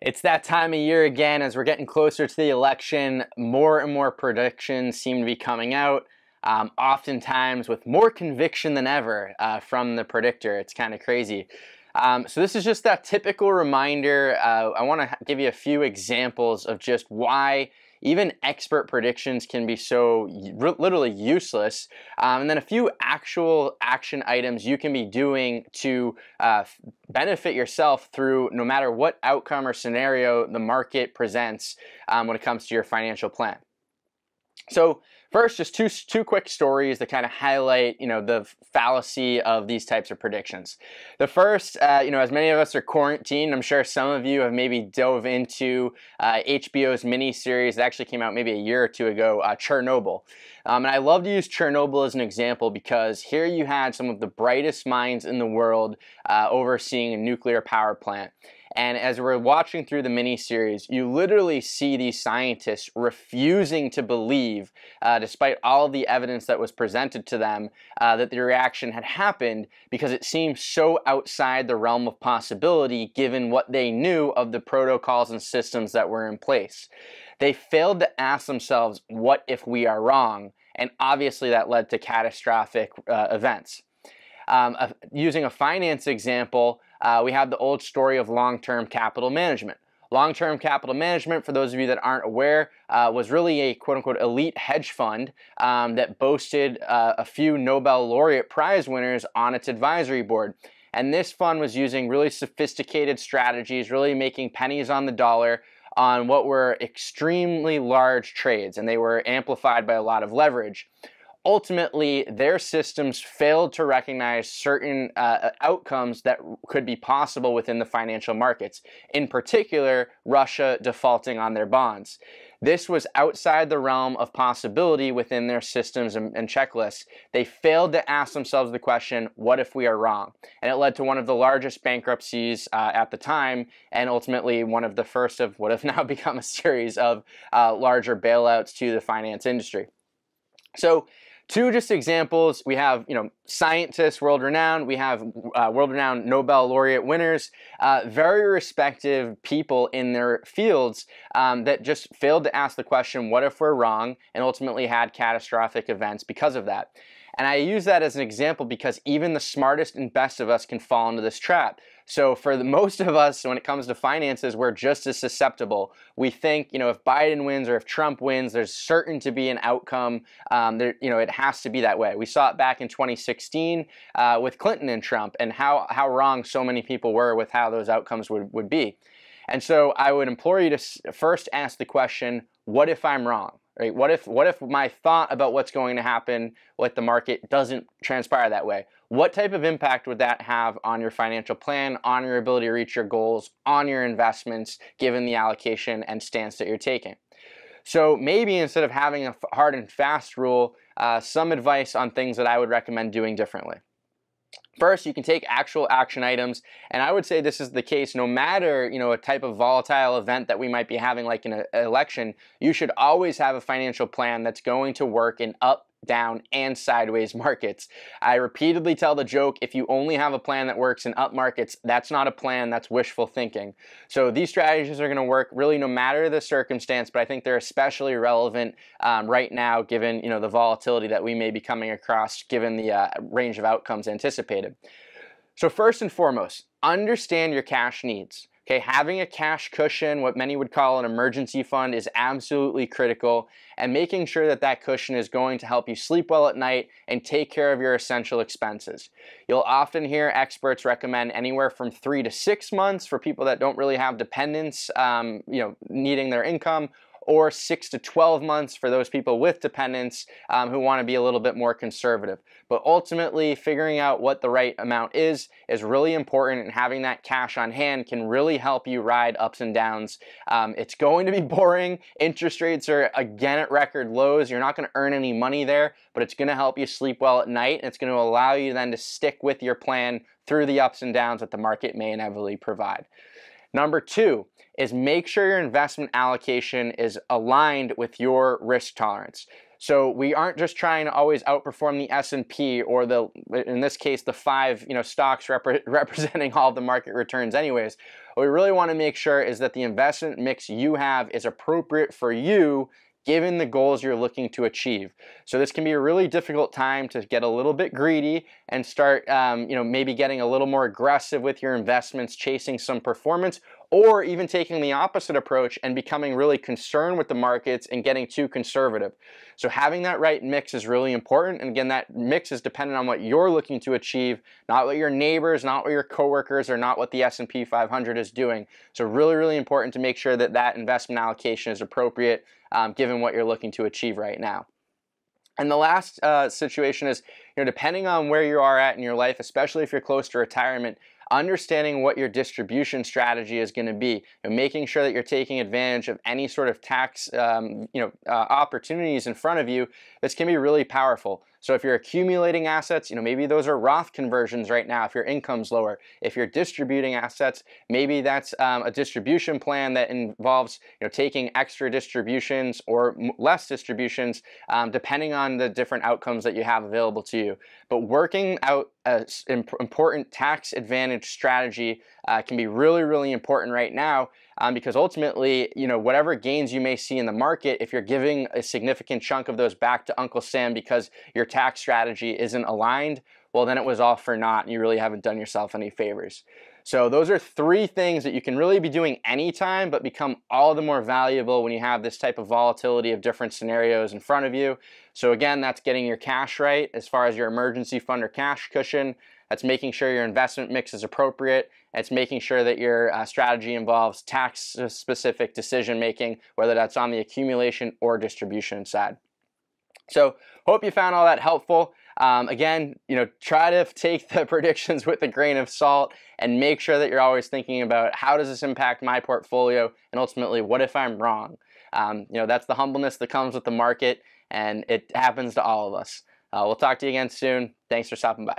It's that time of year again as we're getting closer to the election. More and more predictions seem to be coming out, oftentimes with more conviction than ever from the predictor. It's kind of crazy. So this is just that typical reminder. I want to give you a few examples of just why even expert predictions can be so literally useless, and then a few actual action items you can be doing to benefit yourself through no matter what outcome or scenario the market presents when it comes to your financial plan. So first, just two quick stories that kind of highlight, the fallacy of these types of predictions. The first, as many of us are quarantined, I'm sure some of you have maybe dove into HBO's miniseries that actually came out maybe a year or two ago, Chernobyl. And I love to use Chernobyl as an example because here you had some of the brightest minds in the world overseeing a nuclear power plant. And as we're watching through the miniseries, you literally see these scientists refusing to believe, despite all of the evidence that was presented to them, that the reaction had happened because it seemed so outside the realm of possibility given what they knew of the protocols and systems that were in place. They failed to ask themselves, what if we are wrong? And obviously that led to catastrophic events. Using a finance example, we have the old story of long-term capital management. Long-term capital management, for those of you that aren't aware, was really a quote-unquote elite hedge fund that boasted a few Nobel laureate prize winners on its advisory board. And this fund was using really sophisticated strategies, really making pennies on the dollar on what were extremely large trades, and they were amplified by a lot of leverage. Ultimately, their systems failed to recognize certain outcomes that could be possible within the financial markets, in particular, Russia defaulting on their bonds. This was outside the realm of possibility within their systems and checklists. They failed to ask themselves the question, what if we are wrong? And it led to one of the largest bankruptcies at the time, and ultimately one of the first of what have now become a series of larger bailouts to the finance industry. So, two just examples. We have, scientists, world-renowned. We have world-renowned Nobel laureate winners, very respected people in their fields that just failed to ask the question, what if we're wrong? And ultimately had catastrophic events because of that. And I use that as an example because even the smartest and best of us can fall into this trap. So for most of us, when it comes to finances, we're just as susceptible. We think, if Biden wins or if Trump wins, there's certain to be an outcome. It has to be that way. We saw it back in 2016 with Clinton and Trump, and how wrong so many people were with how those outcomes would be. And so I would implore you to first ask the question, what if I'm wrong? Right? What if my thought about what's going to happen with the market doesn't transpire that way? What type of impact would that have on your financial plan, on your ability to reach your goals, on your investments, given the allocation and stance that you're taking? So maybe instead of having a hard and fast rule, some advice on things that I would recommend doing differently. First, you can take actual action items, and I would say this is the case no matter, a type of volatile event that we might be having like in an election. You should always have a financial plan that's going to work in up, down, and sideways markets. I repeatedly tell the joke, if you only have a plan that works in up markets, that's not a plan, that's wishful thinking. So these strategies are going to work really no matter the circumstance, but I think they're especially relevant right now given the volatility that we may be coming across given the range of outcomes anticipated. So first and foremost, understand your cash needs. Okay, having a cash cushion, what many would call an emergency fund, is absolutely critical, and making sure that that cushion is going to help you sleep well at night and take care of your essential expenses. You'll often hear experts recommend anywhere from 3 to 6 months for people that don't really have dependents, needing their income, or 6 to 12 months for those people with dependents who want to be a little bit more conservative. But ultimately, figuring out what the right amount is really important, and having that cash on hand can really help you ride ups and downs. It's going to be boring. Interest rates are again at record lows. You're not going to earn any money there, but it's going to help you sleep well at night, and it's going to allow you then to stick with your plan through the ups and downs that the market may inevitably provide. Number two is make sure your investment allocation is aligned with your risk tolerance. So we aren't just trying to always outperform the S&P or in this case, the 5 stocks representing all of the market returns anyways. What we really want to make sure is that the investment mix you have is appropriate for you given the goals you're looking to achieve. So this can be a really difficult time to get a little bit greedy and start maybe getting a little more aggressive with your investments, chasing some performance, or even taking the opposite approach and becoming really concerned with the markets and getting too conservative. So having that right mix is really important. And again, that mix is dependent on what you're looking to achieve, not what your neighbors, not what your coworkers, or not what the S&P 500 is doing. So really, really important to make sure that that investment allocation is appropriate given what you're looking to achieve right now. And the last situation is, depending on where you are at in your life, especially if you're close to retirement, understanding what your distribution strategy is going to be, making sure that you're taking advantage of any sort of tax opportunities in front of you. This can be really powerful. So if you're accumulating assets, maybe those are Roth conversions right now if your income's lower. If you're distributing assets, maybe that's a distribution plan that involves taking extra distributions or less distributions depending on the different outcomes that you have available to you. But working out an important tax advantage strategy can be really, really important right now because ultimately, whatever gains you may see in the market, if you're giving a significant chunk of those back to Uncle Sam because your tax strategy isn't aligned, well, then it was all for naught and you really haven't done yourself any favors. So those are 3 things that you can really be doing anytime, but become all the more valuable when you have this type of volatility of different scenarios in front of you. So again, that's getting your cash right as far as your emergency fund or cash cushion. That's making sure your investment mix is appropriate. It's making sure that your strategy involves tax-specific decision-making, whether that's on the accumulation or distribution side. So hope you found all that helpful. Again, try to take the predictions with a grain of salt and make sure that you're always thinking about how does this impact my portfolio and ultimately what if I'm wrong? That's the humbleness that comes with the market and it happens to all of us. We'll talk to you again soon. Thanks for stopping by.